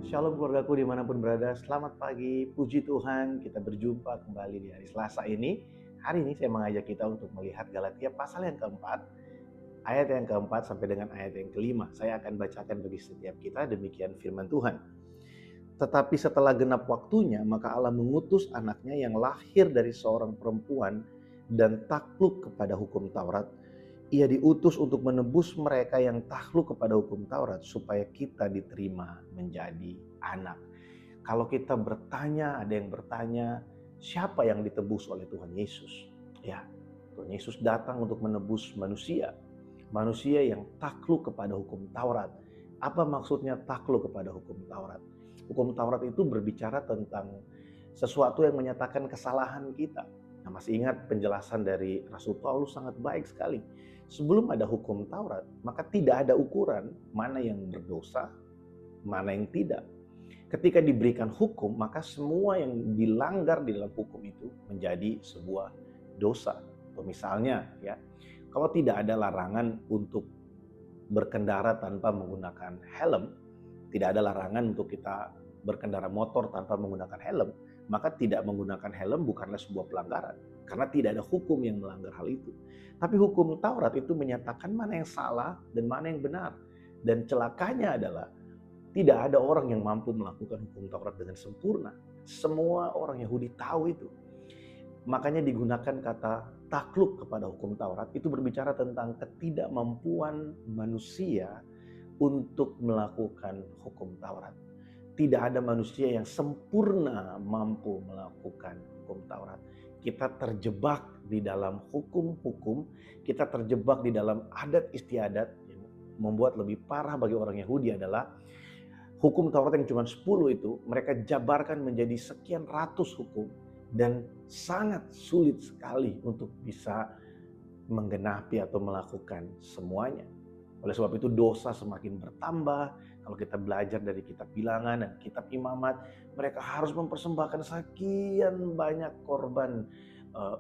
Shalom keluargaku dimanapun berada, selamat pagi, puji Tuhan kita berjumpa kembali di hari Selasa ini. Hari ini saya mengajak kita untuk melihat Galatia pasal yang keempat, ayat yang keempat sampai dengan ayat yang kelima. Saya akan bacakan bagi setiap kita demikian firman Tuhan. Tetapi setelah genap waktunya, maka Allah mengutus anaknya yang lahir dari seorang perempuan dan takluk kepada hukum Taurat. Ia diutus untuk menebus mereka yang takluk kepada hukum Taurat supaya kita diterima menjadi anak. Kalau kita bertanya, ada yang bertanya, siapa yang ditebus oleh Tuhan Yesus? Ya, Tuhan Yesus datang untuk menebus manusia. Manusia yang takluk kepada hukum Taurat. Apa maksudnya takluk kepada hukum Taurat? Hukum Taurat itu berbicara tentang sesuatu yang menyatakan kesalahan kita. Nah, masih ingat penjelasan dari Rasul Paulus sangat baik sekali. Sebelum ada hukum Taurat, maka tidak ada ukuran mana yang berdosa, mana yang tidak. Ketika diberikan hukum, maka semua yang dilanggar di dalam hukum itu menjadi sebuah dosa. Atau misalnya, ya, kalau tidak ada larangan untuk berkendara tanpa menggunakan helm, tidak ada larangan untuk kita berkendara motor tanpa menggunakan helm, maka tidak menggunakan helm bukanlah sebuah pelanggaran. Karena tidak ada hukum yang melanggar hal itu. Tapi hukum Taurat itu menyatakan mana yang salah dan mana yang benar. Dan celakanya adalah tidak ada orang yang mampu melakukan hukum Taurat dengan sempurna. Semua orang Yahudi tahu itu. Makanya digunakan kata takluk kepada hukum Taurat itu berbicara tentang ketidakmampuan manusia untuk melakukan hukum Taurat. Tidak ada manusia yang sempurna mampu melakukan hukum Taurat. Kita terjebak di dalam hukum-hukum, kita terjebak di dalam adat istiadat. Yang membuat lebih parah bagi orang Yahudi adalah hukum Taurat yang cuma 10 itu, mereka jabarkan menjadi sekian ratus hukum. Dan sangat sulit sekali untuk bisa menggenapi atau melakukan semuanya. Oleh sebab itu dosa semakin bertambah. Kalau kita belajar dari kitab Bilangan dan kitab Imamat, mereka harus mempersembahkan sekian banyak korban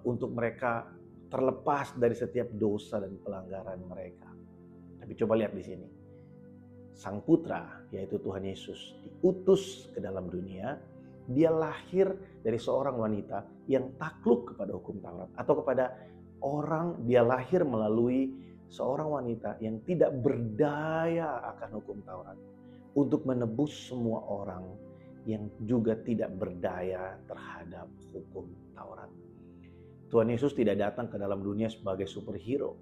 untuk mereka terlepas dari setiap dosa dan pelanggaran mereka. Tapi coba lihat di sini. Sang Putra, yaitu Tuhan Yesus, diutus ke dalam dunia. Dia lahir dari seorang wanita yang takluk kepada hukum Taurat. Atau kepada orang, dia lahir melalui seorang wanita yang tidak berdaya akan hukum Taurat. Untuk menebus semua orang yang juga tidak berdaya terhadap hukum Taurat. Tuhan Yesus tidak datang ke dalam dunia sebagai superhero.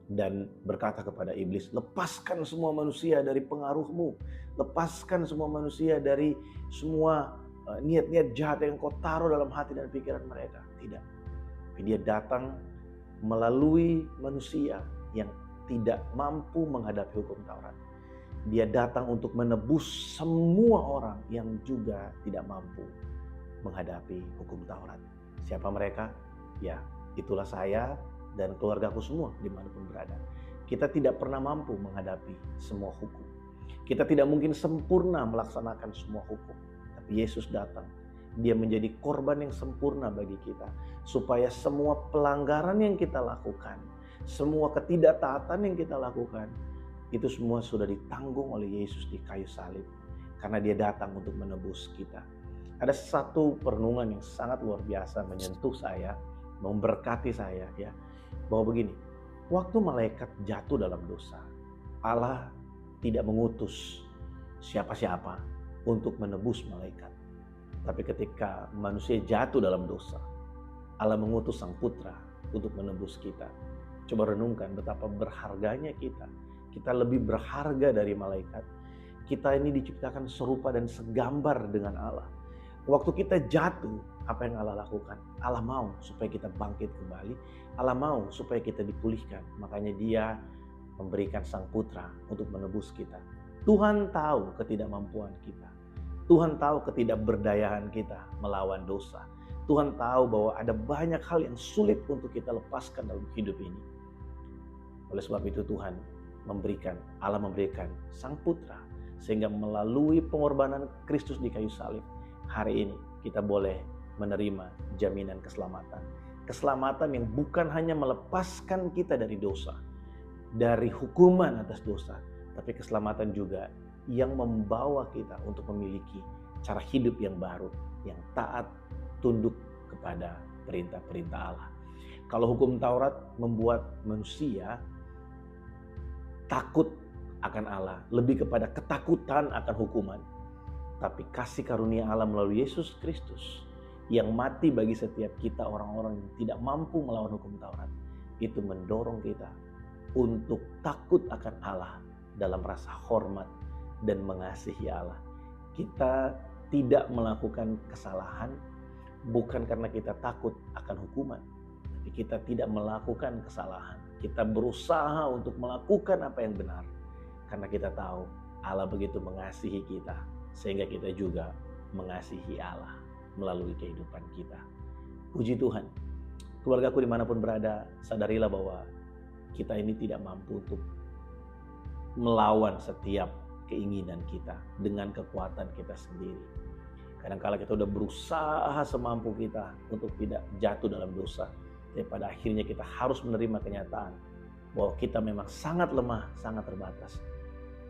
Dan berkata kepada iblis, lepaskan semua manusia dari pengaruhmu. Lepaskan semua manusia dari semua niat-niat jahat yang kau taruh dalam hati dan pikiran mereka. Tidak. Tapi dia datang melalui manusia yang tidak mampu menghadapi hukum Taurat. Dia datang untuk menebus semua orang yang juga tidak mampu menghadapi hukum Taurat. Siapa mereka? Ya, itulah saya dan keluargaku semua dimanapun berada. Kita tidak pernah mampu menghadapi semua hukum. Kita tidak mungkin sempurna melaksanakan semua hukum. Tapi Yesus datang. Dia menjadi korban yang sempurna bagi kita. Supaya semua pelanggaran yang kita lakukan, semua ketidaktaatan yang kita lakukan, itu semua sudah ditanggung oleh Yesus di kayu salib. Karena dia datang untuk menebus kita. Ada satu perenungan yang sangat luar biasa menyentuh saya, memberkati saya, ya. Bahwa begini, waktu malaikat jatuh dalam dosa, Allah tidak mengutus siapa-siapa untuk menebus malaikat. Tapi ketika manusia jatuh dalam dosa, Allah mengutus Sang Putra untuk menebus kita. Coba renungkan betapa berharganya kita. Kita lebih berharga dari malaikat. Kita ini diciptakan serupa dan segambar dengan Allah. Waktu kita jatuh, apa yang Allah lakukan? Allah mau supaya kita bangkit kembali. Allah mau supaya kita dipulihkan. Makanya dia memberikan Sang Putra untuk menebus kita. Tuhan tahu ketidakmampuan kita. Tuhan tahu ketidakberdayaan kita melawan dosa. Tuhan tahu bahwa ada banyak hal yang sulit untuk kita lepaskan dalam hidup ini. Oleh sebab itu Allah memberikan Sang Putra. Sehingga melalui pengorbanan Kristus di kayu salib, hari ini kita boleh menerima jaminan keselamatan. Keselamatan yang bukan hanya melepaskan kita dari dosa, dari hukuman atas dosa, tapi keselamatan juga yang membawa kita untuk memiliki cara hidup yang baru, yang taat, tunduk kepada perintah-perintah Allah. Kalau hukum Taurat membuat manusia takut akan Allah, lebih kepada ketakutan akan hukuman. Tapi kasih karunia Allah melalui Yesus Kristus yang mati bagi setiap kita orang-orang yang tidak mampu melawan hukum Taurat, itu mendorong kita untuk takut akan Allah dalam rasa hormat dan mengasihi Allah. Kita tidak melakukan kesalahan bukan karena kita takut akan hukuman, tapi kita tidak melakukan kesalahan. Kita berusaha untuk melakukan apa yang benar karena kita tahu Allah begitu mengasihi kita, sehingga kita juga mengasihi Allah melalui kehidupan kita. Puji Tuhan. Keluargaku dimanapun berada, sadarilah bahwa kita ini tidak mampu untuk melawan setiap keinginan kita dengan kekuatan kita sendiri. Kadang-kala kita udah berusaha semampu kita untuk tidak jatuh dalam dosa, tapi pada akhirnya kita harus menerima kenyataan bahwa kita memang sangat lemah, sangat terbatas.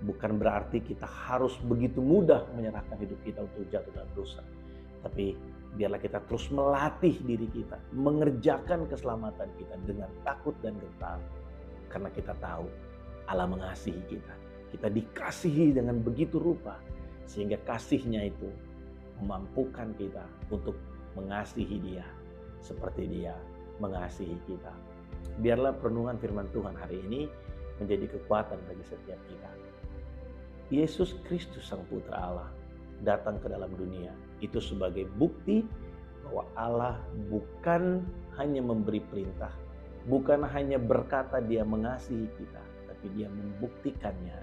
Bukan berarti kita harus begitu mudah menyerahkan hidup kita untuk jatuh dalam dosa. Tapi biarlah kita terus melatih diri kita, mengerjakan keselamatan kita dengan takut dan gentar. Karena kita tahu Allah mengasihi kita. Kita dikasihi dengan begitu rupa, sehingga kasihnya itu memampukan kita untuk mengasihi Dia seperti Dia mengasihi kita. Biarlah perenungan firman Tuhan hari ini menjadi kekuatan bagi setiap kita. Yesus Kristus Sang Putra Allah datang ke dalam dunia itu sebagai bukti bahwa Allah bukan hanya memberi perintah, bukan hanya berkata Dia mengasihi kita, tapi Dia membuktikannya.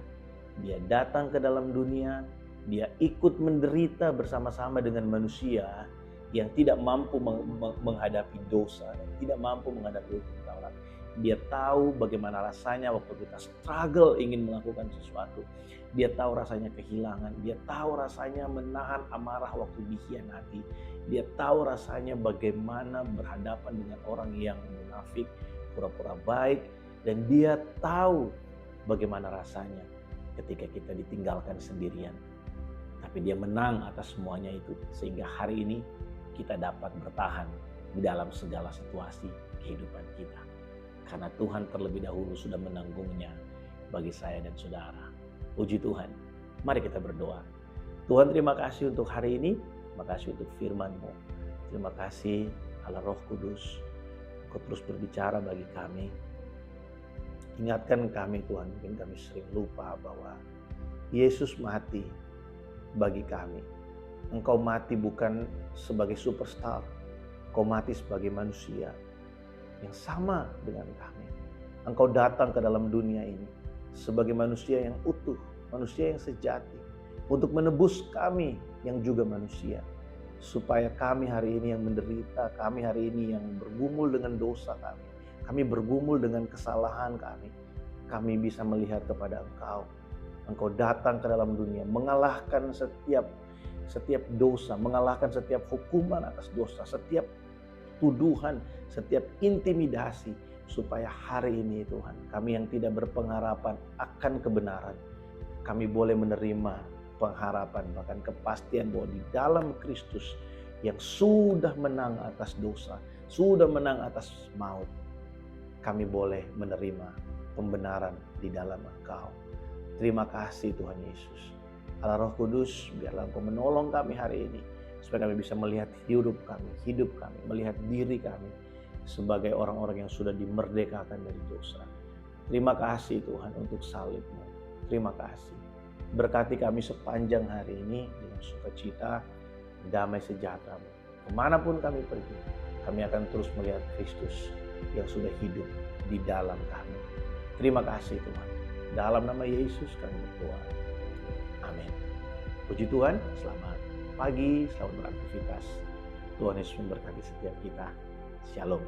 Dia datang ke dalam dunia, Dia ikut menderita bersama-sama dengan manusia yang tidak mampu menghadapi dosa, tidak mampu menghadapi hukum Taurat. Dia tahu bagaimana rasanya waktu kita struggle ingin melakukan sesuatu. Dia tahu rasanya kehilangan. Dia tahu rasanya menahan amarah waktu dikhianati. Dia tahu rasanya bagaimana berhadapan dengan orang yang munafik, pura-pura baik. Dan dia tahu bagaimana rasanya ketika kita ditinggalkan sendirian. Tapi Dia menang atas semuanya itu. Sehingga hari ini kita dapat bertahan di dalam segala situasi kehidupan kita. Karena Tuhan terlebih dahulu sudah menanggungnya bagi saya dan saudara. Puji Tuhan. Mari kita berdoa. Tuhan, terima kasih untuk hari ini. Terima kasih untuk firman-Mu. Terima kasih Allah Roh Kudus. Engkau terus berbicara bagi kami. Ingatkan kami Tuhan, mungkin kami sering lupa bahwa Yesus mati bagi kami. Engkau mati bukan sebagai superstar. Engkau mati sebagai manusia yang sama dengan kami. Engkau datang ke dalam dunia ini sebagai manusia yang utuh, manusia yang sejati, untuk menebus kami yang juga manusia. Supaya kami hari ini yang menderita, kami hari ini yang bergumul dengan dosa kami bergumul dengan kesalahan kami bisa melihat kepada Engkau. Engkau datang ke dalam dunia, mengalahkan setiap dosa, mengalahkan setiap hukuman atas dosa, setiap tuduhan, setiap intimidasi, supaya hari ini Tuhan, kami yang tidak berpengharapan akan kebenaran, kami boleh menerima pengharapan, bahkan kepastian bahwa di dalam Kristus yang sudah menang atas dosa, sudah menang atas maut, kami boleh menerima pembenaran di dalam Engkau. Terima kasih Tuhan Yesus. Allah Roh Kudus, biarlah Engkau menolong kami hari ini, supaya kami bisa melihat hidup kami, melihat diri kami sebagai orang-orang yang sudah dimerdekakan dari dosa. Terima kasih Tuhan untuk salib-Mu. Terima kasih. Berkati kami sepanjang hari ini dengan sukacita, damai sejahtera-Mu. Kemanapun kami pergi, kami akan terus melihat Kristus yang sudah hidup di dalam kami. Terima kasih Tuhan. Dalam nama Yesus kami berdoa. Amin. Puji Tuhan, selamat pagi, selamat beraktivitas. Tuhan Yesus memberkati setiap kita. Shalom.